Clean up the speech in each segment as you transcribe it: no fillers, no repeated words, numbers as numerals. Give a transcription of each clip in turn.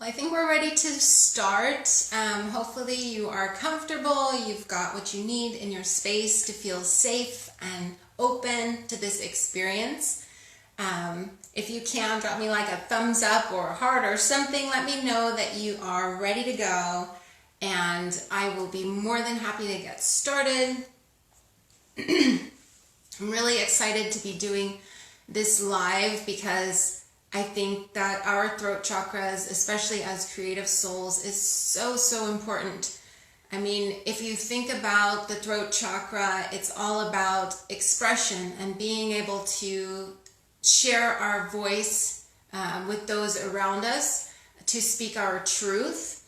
Well, I think we're ready to start. Hopefully you are comfortable, you've got what you need in your space to feel safe and open to this experience. If you can, drop me like a thumbs up or a heart or something. Let me know that you are ready to go, and I will be more than happy to get started. I'm really excited to be doing this live because I think that our throat chakras, especially as creative souls, is so important. I mean, if you think about the throat chakra, it's all about expression and being able to share our voice with those around us, to speak our truth.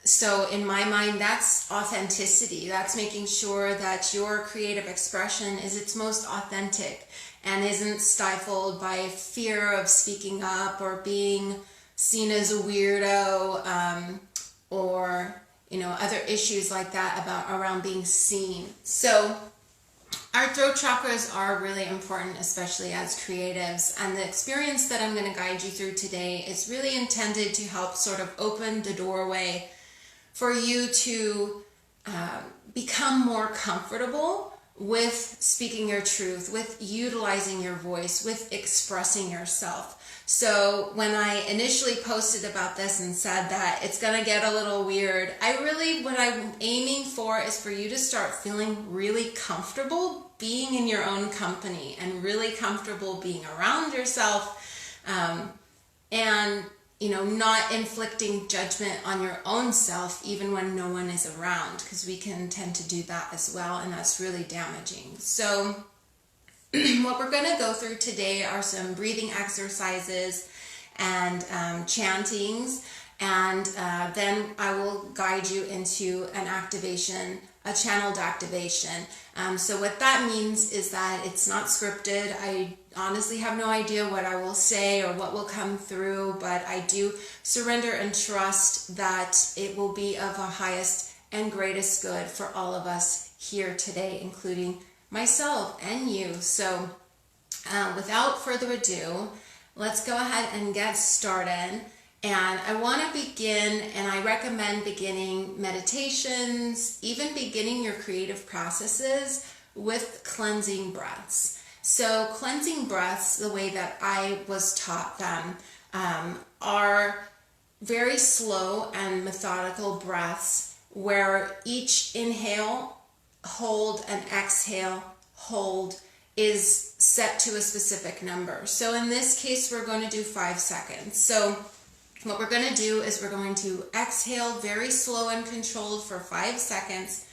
So in my mind, that's authenticity. That's making sure that your creative expression is its most authentic and isn't stifled by fear of speaking up or being seen as a weirdo, or other issues like that around being seen. So our throat chakras are really important, especially as creatives, and the experience that I'm going to guide you through today is really intended to help sort of open the doorway for you to become more comfortable with speaking your truth, with utilizing your voice, with expressing yourself. So when I initially posted about this and said that it's going to get a little weird, what I'm aiming for is for you to start feeling really comfortable being in your own company and really comfortable being around yourself, and not inflicting judgment on your own self even when no one is around, because we can tend to do that as well, and that's really damaging. So what we're going to go through today are some breathing exercises and chantings, and then I will guide you into an activation, a channeled activation. So what that means is that it's not scripted. I honestly have no idea what I will say or what will come through, but I do surrender and trust that it will be of the highest and greatest good for all of us here today, including myself and you. So without further ado, let's go ahead and get started. And I want to begin, and I recommend beginning meditations, even beginning your creative processes with cleansing breaths. So cleansing breaths, the way that I was taught them, are very slow and methodical breaths where each inhale, hold, and exhale, hold is set to a specific number. So in this case, we're going to do 5 seconds. So what we're going to do is we're going to exhale very slow and controlled for 5 seconds.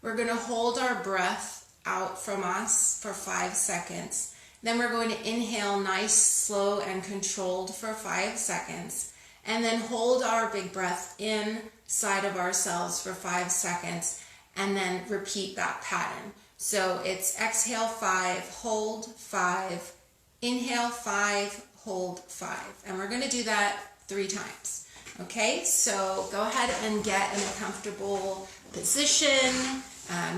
We're going to hold our breath out from us for 5 seconds. Then we're going to inhale nice, slow, and controlled for 5 seconds. And then hold our big breath inside of ourselves for 5 seconds. And then repeat that pattern. So it's exhale 5, hold 5, inhale 5, hold 5. And we're going to do that 3 times. Okay, so go ahead and get in a comfortable position.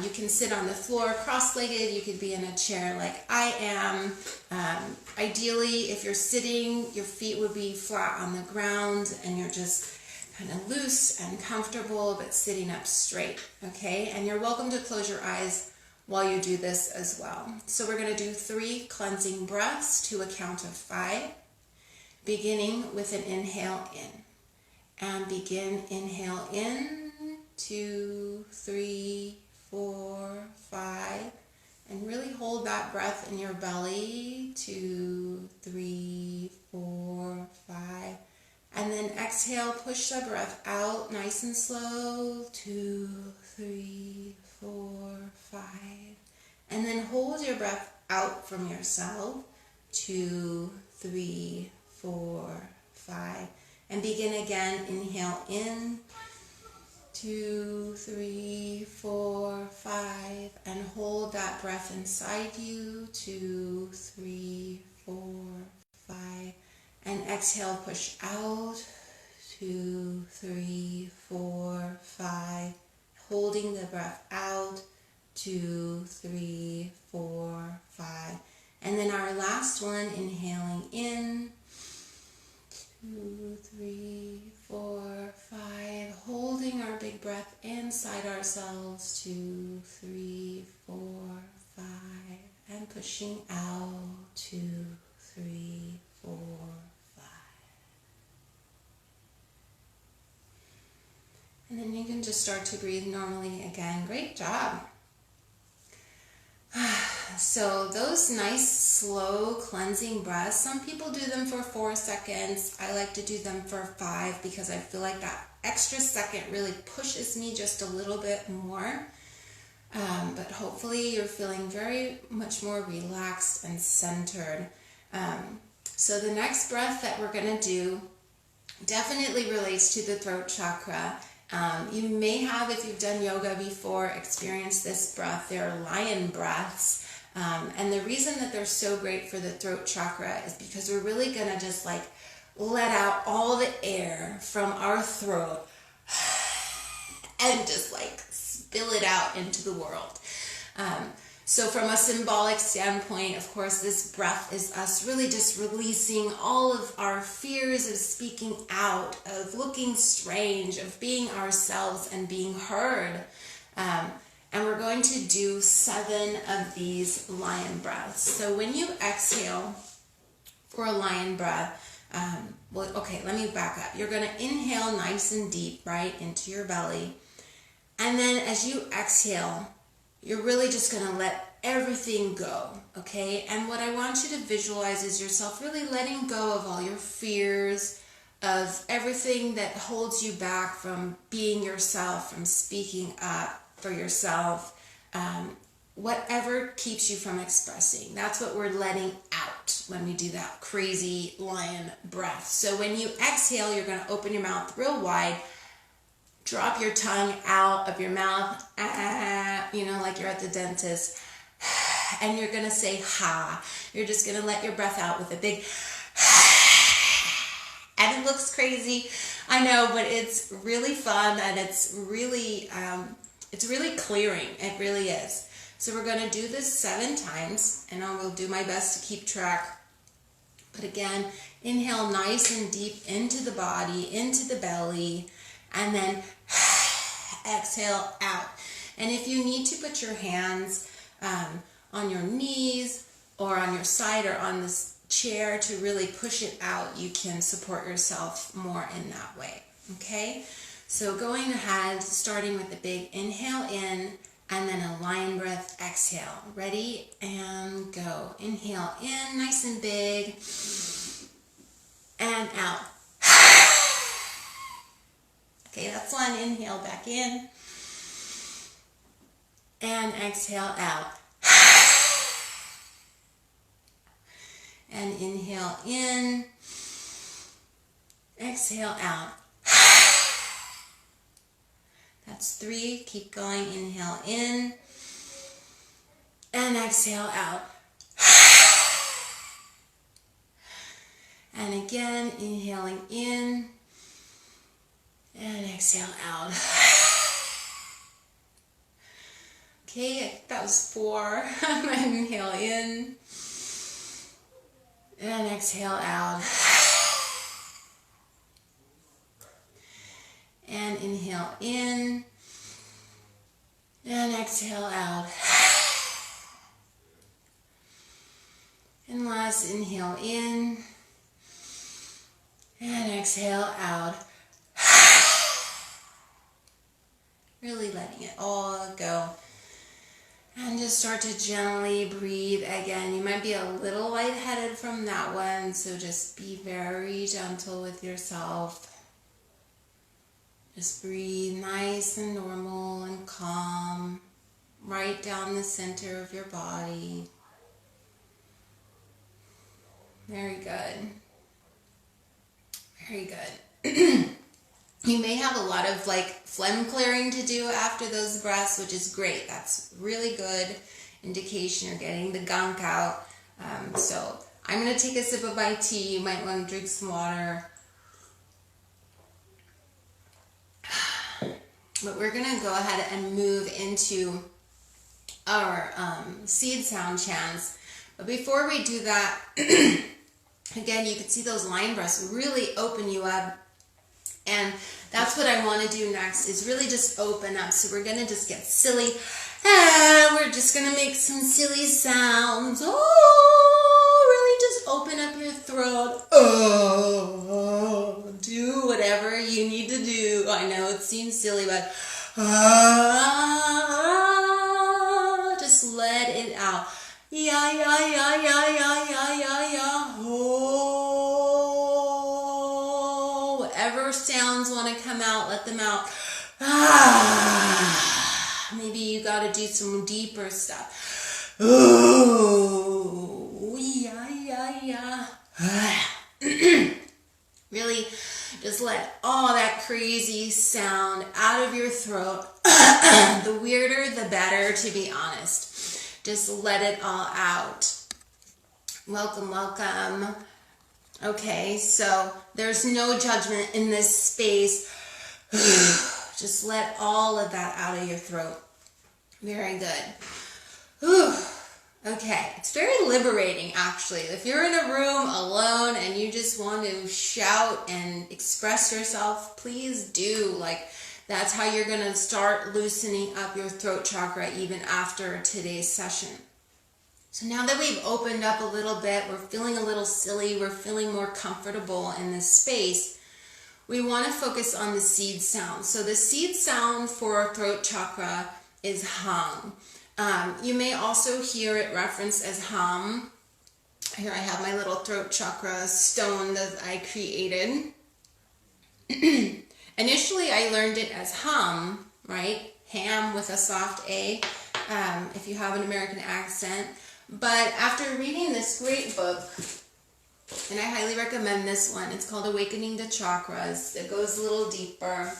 You can sit on the floor cross-legged. You could be in a chair like I am. Ideally, if you're sitting, your feet would be flat on the ground and you're just kind of loose and comfortable, but sitting up straight. Okay, and you're welcome to close your eyes while you do this as well. So we're going to do 3 cleansing breaths to a count of 5. Beginning with an inhale in. And begin, inhale in, 2, 3, 4, 5. And really hold that breath in your belly, 2, 3, 4, 5. And then exhale, push the breath out nice and slow, 2, 3, 4, 5. And then hold your breath out from yourself, 2, 3, 4, 5, and begin again. Inhale in, 2, 3, 4, 5, and hold that breath inside you, 2, 3, 4, 5, and exhale, push out, 2, 3, 4, 5, holding the breath out, 2, 3, 4, 5, and then our last one, inhaling in, 2, 3, breath inside ourselves, 2, 3, 4, 5, and pushing out, 2, 3, 4, 5. And then you can just start to breathe normally again. Great job. So those nice, slow, cleansing breaths, some people do them for 4 seconds. I like to do them for 5 because I feel like that extra second really pushes me just a little bit more. But hopefully you're feeling very much more relaxed and centered. So the next breath that we're going to do definitely relates to the throat chakra. You may have, if you've done yoga before, experienced this breath. They're lion breaths. And the reason that they're so great for the throat chakra is because we're really going to just like let out all the air from our throat and just like spill it out into the world. So from a symbolic standpoint, of course, this breath is us really just releasing all of our fears of speaking out, of looking strange, of being ourselves and being heard. And we're going to do 7 of these lion breaths. So when you exhale for a lion breath, let me back up. You're going to inhale nice and deep, right, into your belly. And then as you exhale, you're really just going to let everything go, okay? And what I want you to visualize is yourself really letting go of all your fears, of everything that holds you back from being yourself, from speaking up for yourself, whatever keeps you from expressing. That's what we're letting out when we do that crazy lion breath. So when you exhale, you're going to open your mouth real wide, drop your tongue out of your mouth, like you're at the dentist, and you're going to say ha. You're just going to let your breath out with a big and it looks crazy, I know, but it's really fun and it's really clearing. It really is. So we're going to do this 7 times, and I will do my best to keep track. But again, inhale nice and deep into the body, into the belly, and then exhale out. And if you need to put your hands on your knees or on your side or on this chair to really push it out, you can support yourself more in that way. Okay? So going ahead, starting with the big inhale in, and then a lion breath exhale. Ready? And go. Inhale in, nice and big, and out. Okay, that's one. Inhale back in, and exhale out. And inhale in, exhale out. That's 3. Keep going. Inhale in, and exhale out. And again, inhaling in, and exhale out. Okay, that was 4. Inhale in, and exhale out. And inhale in, and exhale out. And last, inhale in, and exhale out. Really letting it all go. And just start to gently breathe again. You might be a little lightheaded from that one, so just be very gentle with yourself. Just breathe nice and normal and calm, right down the center of your body. Very good. Very good. You may have a lot of phlegm clearing to do after those breaths, which is great. That's really good indication you're getting the gunk out. So I'm going to take a sip of my tea. You might want to drink some water. But we're going to go ahead and move into our seed sound chants. But before we do that, again, you can see those line breaths really open you up And that's what I want to do next, is really just open up. So we're going to just get silly, and we're just going to make some silly sounds. Oh, really just open up your throat. Oh, do whatever you need to do. I know it seems silly, but just let it out. Yeah, yeah, yeah, yeah, yeah, yeah, yeah, yeah. Oh, whatever sounds want to come out, let them out. Maybe you got to do some deeper stuff. Oh, yeah, yeah, yeah. Really, just let all that crazy sound out of your throat. The weirder, the better, to be honest. Just let it all out. Welcome, welcome. Okay, so there's no judgment in this space. Just let all of that out of your throat. Very good. Okay, it's very liberating, actually. If you're in a room alone and you just want to shout and express yourself, please do. Like, that's how you're going to start loosening up your throat chakra even after today's session. So now that we've opened up a little bit, we're feeling a little silly, we're feeling more comfortable in this space, we want to focus on the seed sound. So the seed sound for throat chakra is hum. You may also hear it referenced as hum. Here I have my little throat chakra stone that I created. Initially, I learned it as hum, right? Ham with a soft A, if you have an American accent. But after reading this great book, and I highly recommend this one, it's called Awakening the Chakras. It goes a little deeper.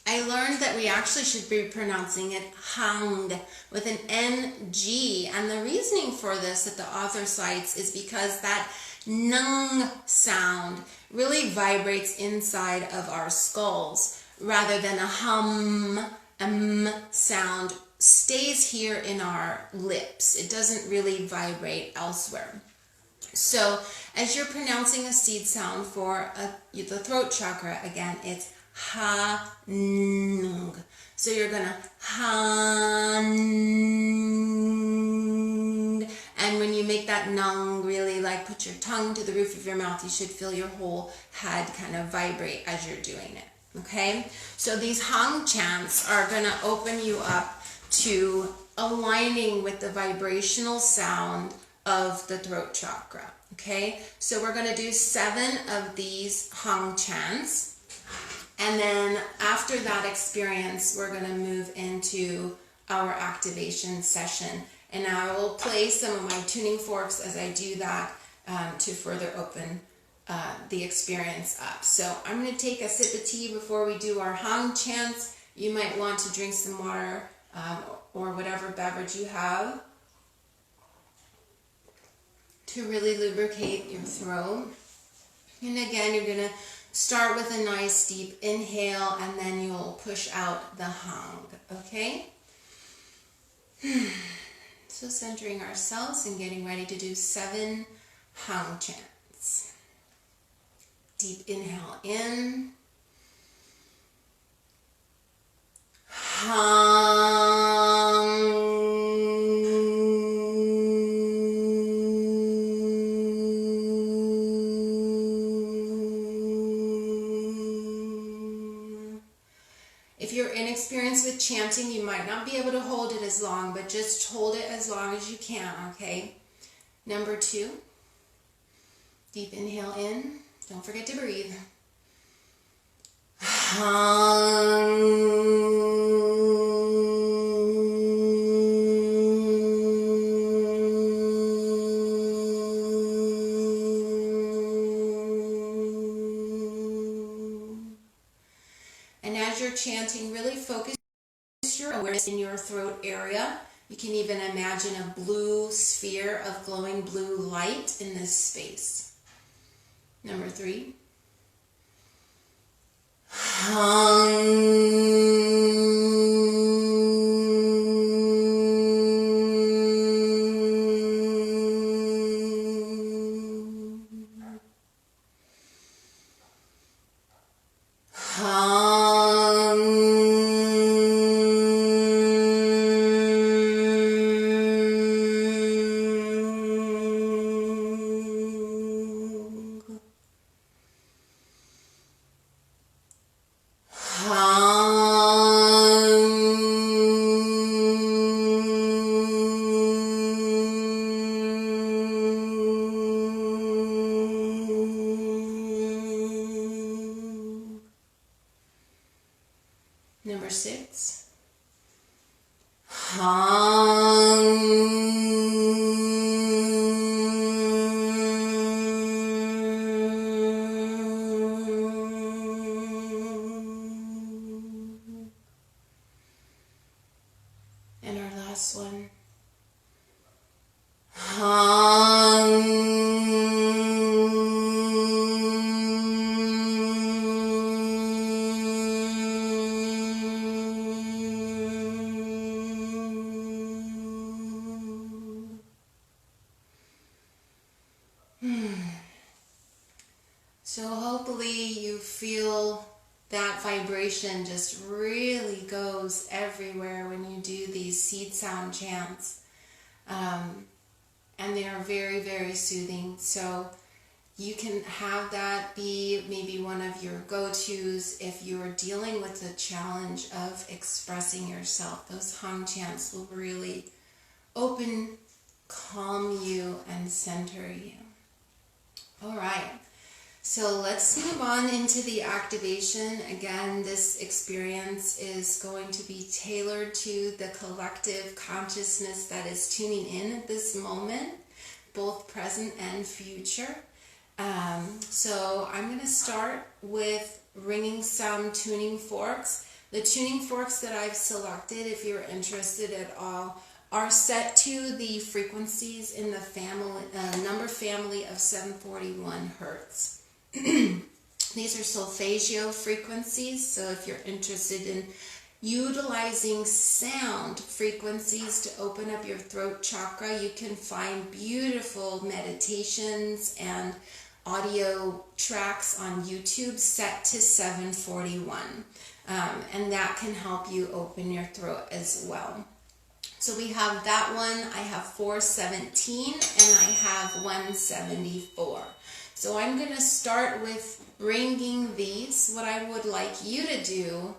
I learned that we actually should be pronouncing it hung with an NG. And the reasoning for this that the author cites is because that nung sound really vibrates inside of our skulls, rather than a hum, sound stays here in our lips. It doesn't really vibrate elsewhere. So as you're pronouncing a seed sound for the throat chakra, again, it's ha-nung. So you're going to ha-nung. And when you make that nung, really like put your tongue to the roof of your mouth, you should feel your whole head kind of vibrate as you're doing it. Okay? So these hung chants are going to open you up to aligning with the vibrational sound of the throat chakra. Okay? So we're going to do 7 of these hung chants. And then after that experience, we're going to move into our activation session. And I will play some of my tuning forks as I do that to further open the experience up. So I'm going to take a sip of tea before we do our hung chants. You might want to drink some water or whatever beverage you have to really lubricate your throat. And again, you're going to start with a nice deep inhale, and then you'll push out the hung, okay? So centering ourselves and getting ready to do 7 hung chants. Deep inhale in. Hung. If you're inexperienced with chanting, you might not be able to hold it as long, but just hold it as long as you can, okay? Number 2, deep inhale in. Don't forget to breathe. And as you're chanting, really focus your awareness in your throat area. You can even imagine a blue sphere of glowing blue light in this space. Number 3. Number 6. And our last one. So hopefully you feel that vibration just really goes everywhere when you do these seed sound chants. And they are very, very soothing. So you can have that be maybe one of your go-tos if you are dealing with the challenge of expressing yourself. Those hum chants will really open, calm you, and center you. All right. So let's move on into the activation. Again, this experience is going to be tailored to the collective consciousness that is tuning in at this moment, both present and future. So I'm going to start with ringing some tuning forks. The tuning forks that I've selected, if you're interested at all, are set to the frequencies in the family, number family of 741 hertz. These are solfeggio frequencies, so if you're interested in utilizing sound frequencies to open up your throat chakra, you can find beautiful meditations and audio tracks on YouTube set to 741, and that can help you open your throat as well. So we have that one, I have 417, and I have 174. So I'm going to start with ringing these. What I would like you to do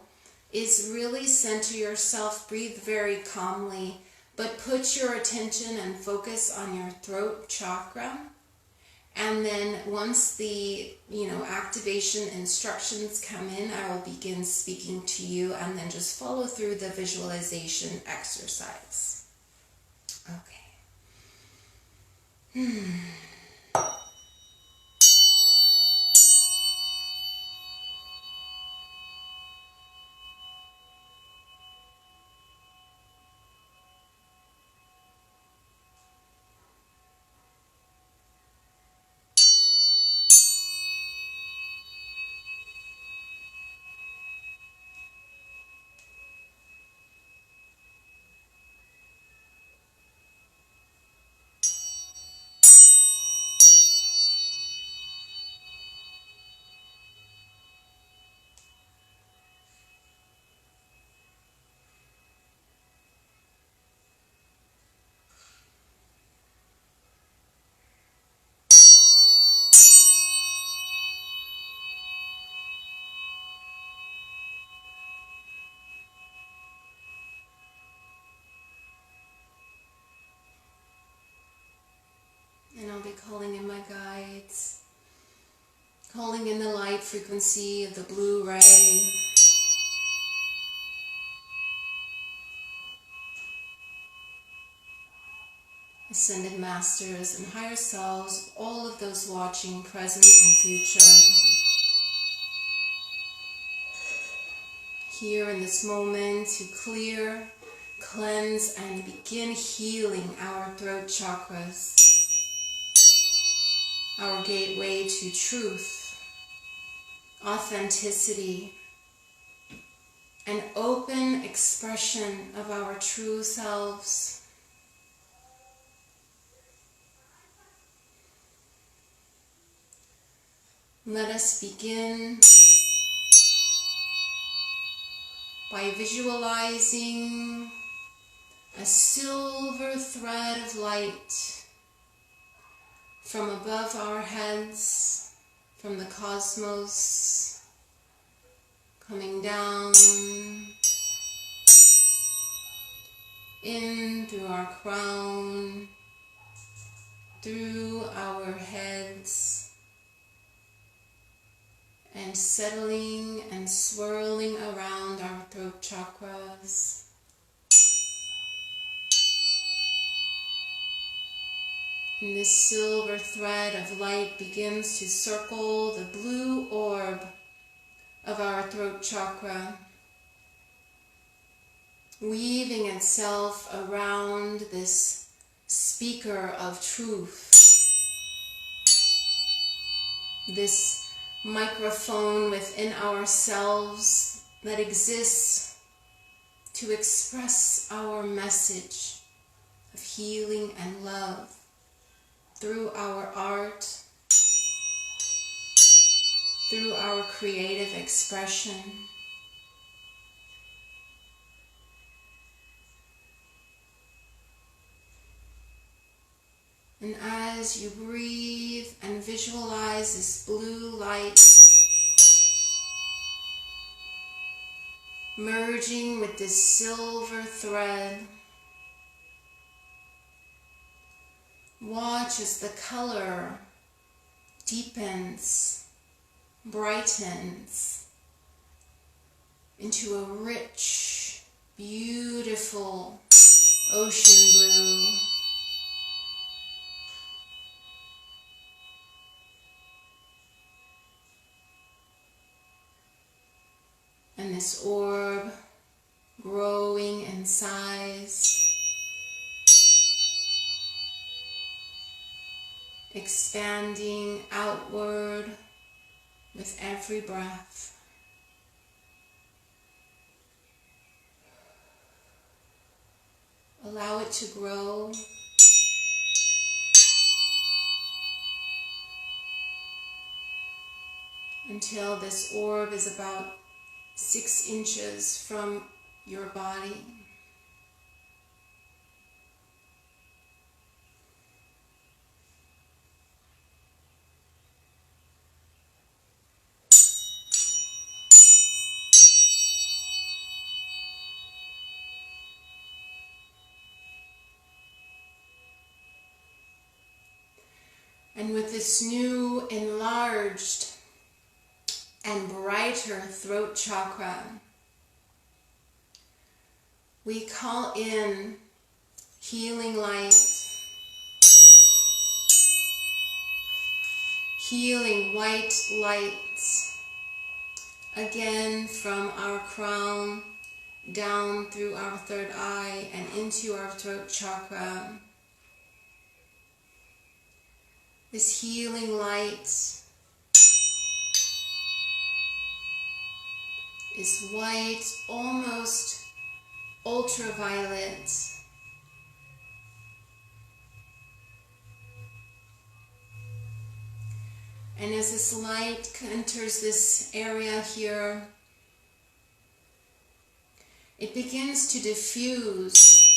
is really center yourself, breathe very calmly, but put your attention and focus on your throat chakra. And then once the activation instructions come in, I will begin speaking to you, and then just follow through the visualization exercise. Okay. And I'll be calling in my guides, calling in the light frequency of the blue ray. Ascended masters and higher selves, all of those watching, present and future. Here in this moment to clear, cleanse, and begin healing our throat chakras. Our gateway to truth, authenticity, and open expression of our true selves. Let us begin by visualizing a silver thread of light from above our heads, from the cosmos, coming down in through our crown, through our heads, and settling and swirling around our throat chakras. And this silver thread of light begins to circle the blue orb of our throat chakra, weaving itself around this speaker of truth, this microphone within ourselves that exists to express our message of healing and love through our art, through our creative expression. And as you breathe and visualize this blue light merging with this silver thread, watch as the color deepens, brightens into a rich, beautiful ocean blue. And this orb growing in size, expanding outward with every breath. Allow it to grow until this orb is about 6 inches from your body. And with this new enlarged and brighter throat chakra, we call in healing light, healing white light, again from our crown down through our third eye and into our throat chakra. This healing light is white, almost ultraviolet. And as this light enters this area here, it begins to diffuse,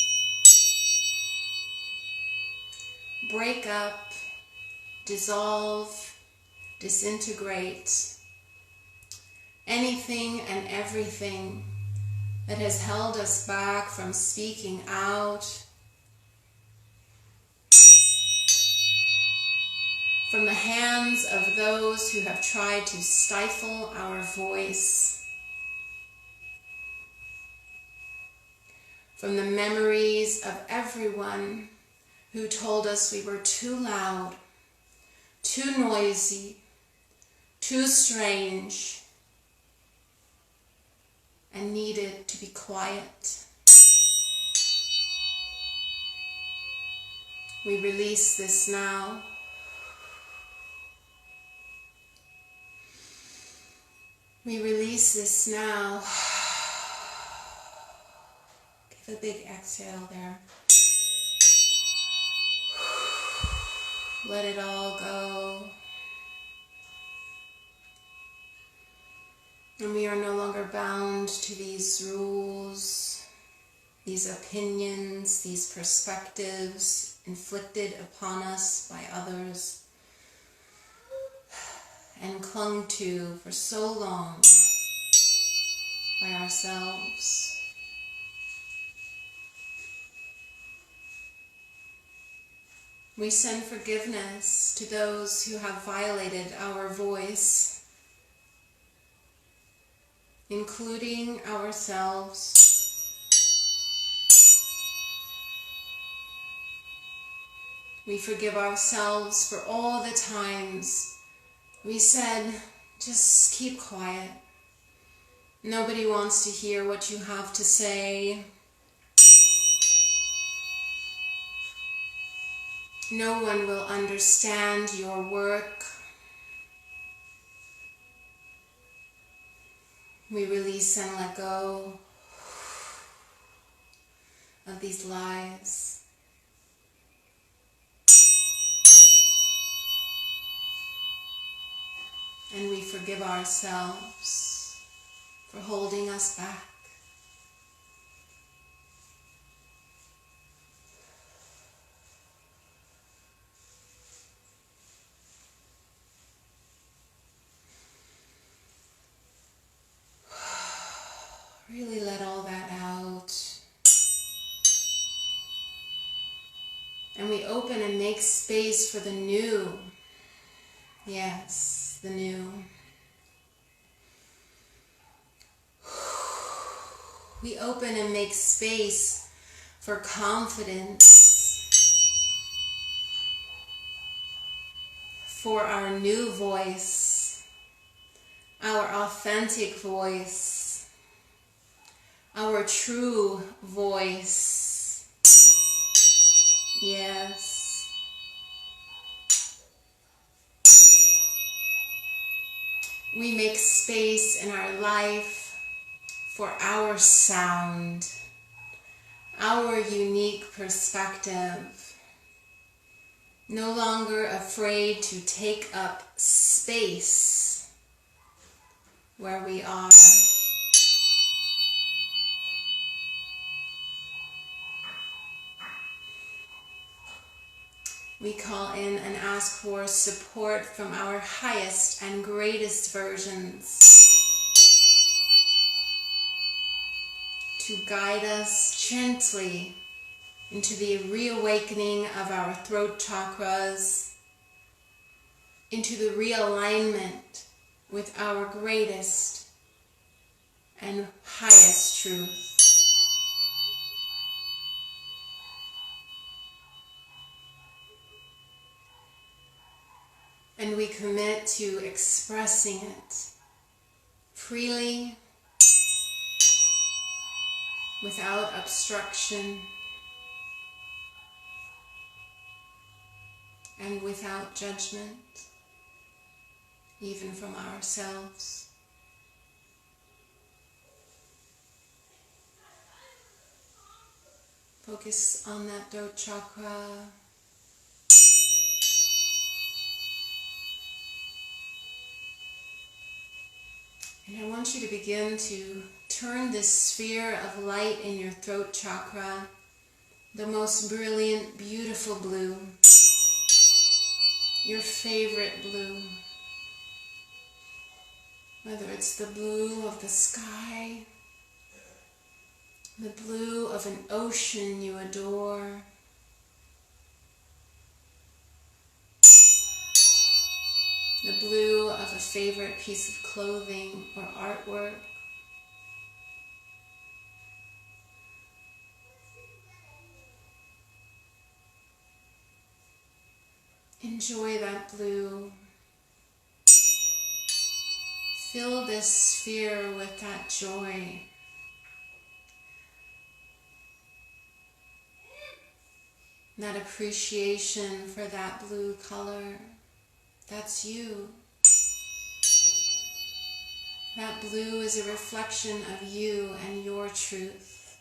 break up, dissolve, disintegrate anything and everything that has held us back from speaking out, from the hands of those who have tried to stifle our voice, from the memories of everyone who told us we were too loud, too noisy, too strange, and needed to be quiet. We release this now. We release this now. Give a big exhale there. Let it all go. And we are no longer bound to these rules, these opinions, these perspectives inflicted upon us by others and clung to for so long by ourselves. We send forgiveness to those who have violated our voice, including ourselves. We forgive ourselves for all the times we said, just keep quiet. Nobody wants to hear what you have to say. No one will understand your work. We release and let go of these lies. And we forgive ourselves for holding us back. Really let all that out. And we open and make space for the new. Yes, the new. We open and make space for confidence, for our new voice, our authentic voice, our true voice. Yes. We make space in our life for our sound, our unique perspective. No longer afraid to take up space where we are. We call in and ask for support from our highest and greatest versions to guide us gently into the reawakening of our throat chakras, into the realignment with our greatest and highest truth. And we commit to expressing it freely, without obstruction, and without judgment, even from ourselves. Focus on that throat chakra. And I want you to begin to turn this sphere of light in your throat chakra, the most brilliant, beautiful blue, your favorite blue, whether it's the blue of the sky, the blue of an ocean you adore, the blue of a favorite piece of clothing or artwork. Enjoy that blue. Fill this sphere with that joy. That appreciation for that blue color. That's you. That blue is a reflection of you and your truth,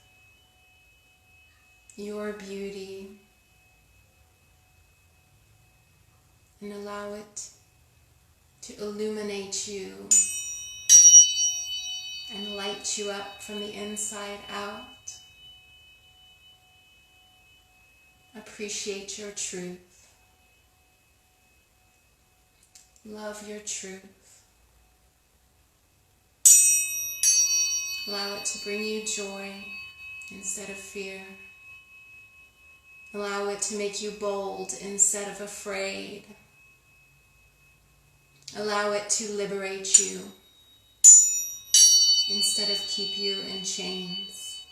your beauty. And allow it to illuminate you and light you up from the inside out. Appreciate your truth. Love your truth. Allow it to bring you joy instead of fear. Allow it to make you bold instead of afraid. Allow it to liberate you instead of keep you in chains.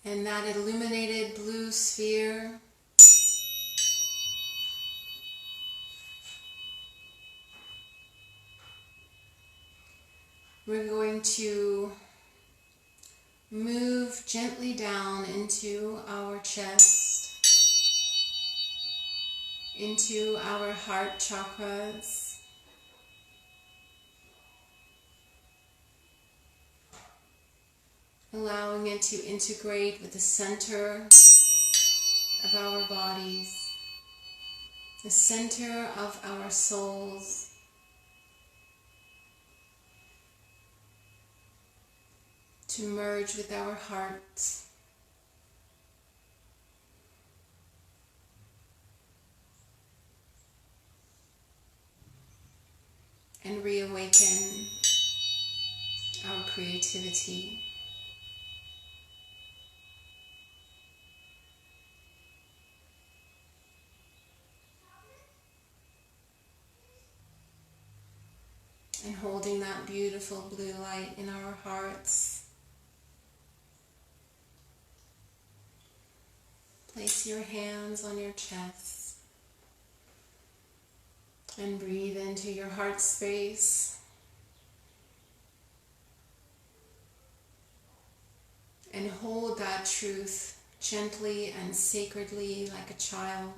And that illuminated blue sphere we're going to move gently down into our chest, into our heart chakras, allowing it to integrate with the center of our bodies, the center of our souls, to merge with our hearts. And reawaken our creativity. And holding that beautiful blue light in our hearts. Place your hands on your chest and breathe into your heart space. And hold that truth gently and sacredly like a child.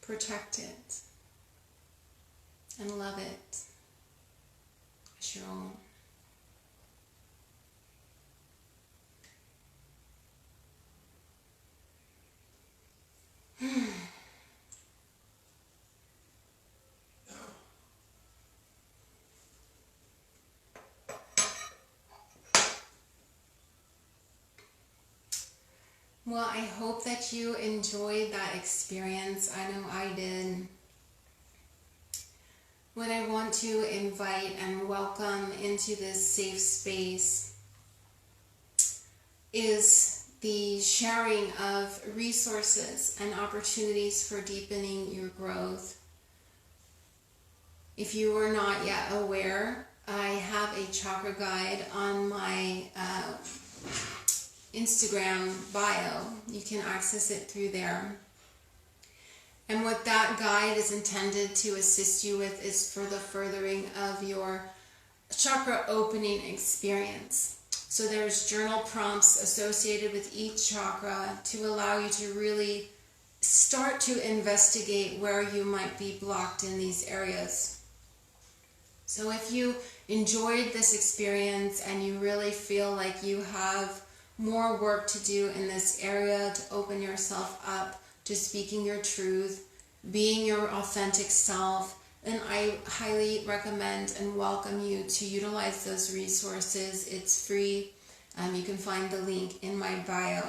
Protect it and love it as your own. Well, I hope that you enjoyed that experience. I know I did. What I want to invite and welcome into this safe space is the sharing of resources and opportunities for deepening your growth. If you are not yet aware, I have a chakra guide on my Instagram bio. You can access it through there. And what that guide is intended to assist you with is for the furthering of your chakra opening experience. So there's journal prompts associated with each chakra to allow you to really start to investigate where you might be blocked in these areas. So if you enjoyed this experience and you really feel like you have more work to do in this area to open yourself up to speaking your truth, being your authentic self, then I highly recommend and welcome you to utilize those resources. It's free. You can find the link in my bio.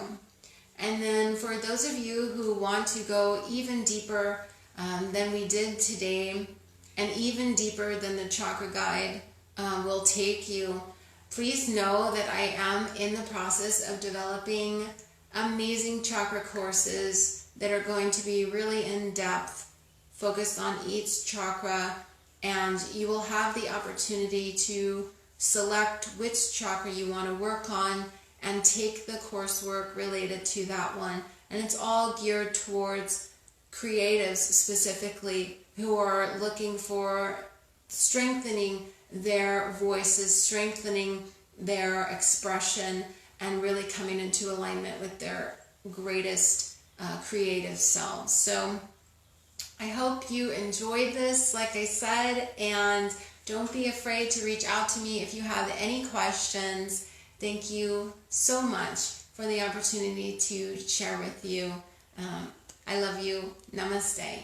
And then for those of you who want to go even deeper than we did today, and even deeper than the chakra guide will take you, please know that I am in the process of developing amazing chakra courses that are going to be really in depth, focused on each chakra, and you will have the opportunity to select which chakra you want to work on and take the coursework related to that one. And it's all geared towards creatives specifically who are looking for strengthening their voices, strengthening their expression, and really coming into alignment with their greatest creative selves. So I hope you enjoyed this, like I said, and don't be afraid to reach out to me if you have any questions. Thank you so much for the opportunity to share with you. I love you. Namaste.